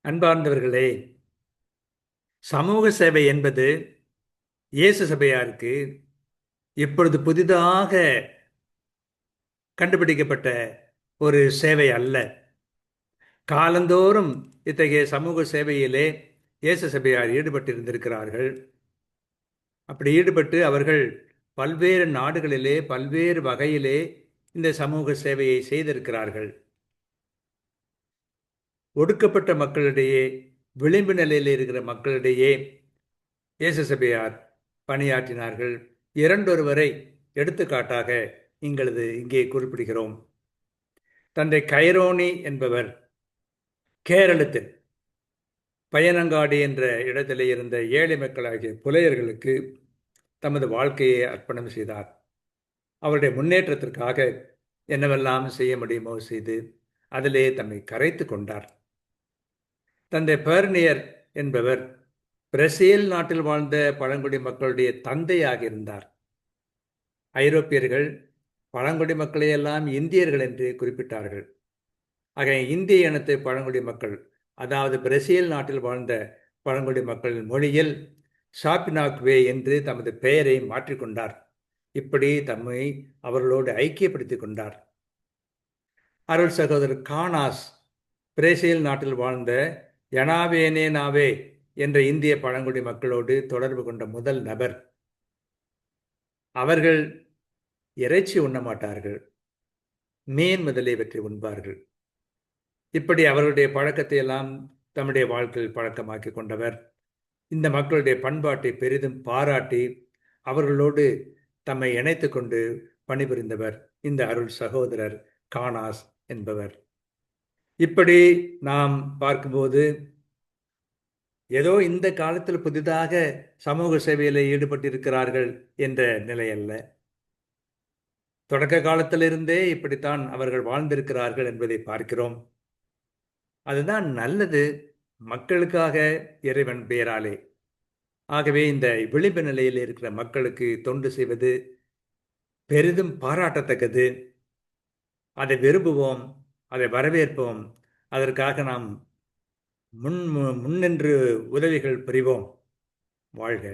அன்பார்ந்தவர்களே, சமூக சேவை என்பது இயேசு சபையாருக்கு இப்பொழுது புதிதாக கண்டுபிடிக்கப்பட்ட ஒரு சேவை அல்ல. காலந்தோறும் இத்தகைய சமூக சேவையிலே இயேசு சபையார் ஈடுபட்டிருந்திருக்கிறார்கள். அப்படி ஈடுபட்டு அவர்கள் பல்வேறு நாடுகளிலே பல்வேறு வகையிலே இந்த சமூக சேவையை செய்திருக்கிறார்கள். ஒடுக்கப்பட்ட மக்களிடையே, விளிம்பு நிலையில் இருக்கிற மக்களிடையே இயேசு சபையார் பணியாற்றினார்கள். இரண்டொருவரை எடுத்துக்காட்டாக இங்கே குறிப்பிடுகிறோம். தந்தை கைரோனி என்பவர் கேரளத்தில் பயனங்காடி என்ற இடத்திலே இருந்த ஏழை மக்களாகிய புலையர்களுக்கு தமது வாழ்க்கையை அர்ப்பணம் செய்தார். அவருடைய முன்னேற்றத்திற்காக என்னவெல்லாம் செய்ய முடியுமோ செய்து அதிலே தம்மை கரைத்து கொண்டார். தந்தை பெர்னியர் என்பவர் பிரேசில் நாட்டில் வாழ்ந்த பழங்குடி மக்களுடைய தந்தையாக இருந்தார். ஐரோப்பியர்கள் பழங்குடி மக்களையெல்லாம் இந்தியர்கள் என்று குறிப்பிட்டார்கள். ஆக இந்திய இனத்தை பழங்குடி மக்கள், அதாவது பிரேசில் நாட்டில் வாழ்ந்த பழங்குடி மக்களின் மொழியில் ஷாப்பினாக்வே என்று தமது பெயரை மாற்றிக்கொண்டார். இப்படி தம்மை அவர்களோடு ஐக்கியப்படுத்திக் கொண்டார். அருள் சகோதரர் கானாஸ் பிரேசில் நாட்டில் வாழ்ந்த யனாவேனேனாவே என்ற இந்திய பழங்குடி மக்களோடு தொடர்பு கொண்ட முதல் நபர். அவர்கள் இறைச்சி உண்ண மாட்டார்கள், மீன் முதலியவற்றை உண்பார்கள். இப்படி அவர்களுடைய பழக்கத்தை எல்லாம் தம்முடைய வாழ்க்கையில் பழக்கமாக்கி கொண்டவர். இந்த மக்களுடைய பண்பாட்டை பெரிதும் பாராட்டி அவர்களோடு தம்மை இணைத்து கொண்டு பணிபுரிந்தவர் இந்த அருள் சகோதரர் கானாஸ் என்பவர். இப்படி நாம் பார்க்கும்போது ஏதோ இந்த காலத்தில் புதிதாக சமூக சேவையில் ஈடுபட்டிருக்கிறார்கள் என்ற நிலை அல்ல. தொடக்க காலத்திலிருந்தே இப்படித்தான் அவர்கள் வாழ்ந்திருக்கிறார்கள் என்பதை பார்க்கிறோம். அதுதான் நல்லது, மக்களுக்காக, இறைவன் பெயராலே. ஆகவே இந்த விளிம்பு நிலையில் இருக்கிற மக்களுக்கு தொண்டு செய்வது பெரிதும் பாராட்டத்தக்கது. அதை விரும்புவோம், அதை வரவேற்போம். அதற்காக நாம் முன்னின்று உதவிகள் புரிவோம். வாழ்க.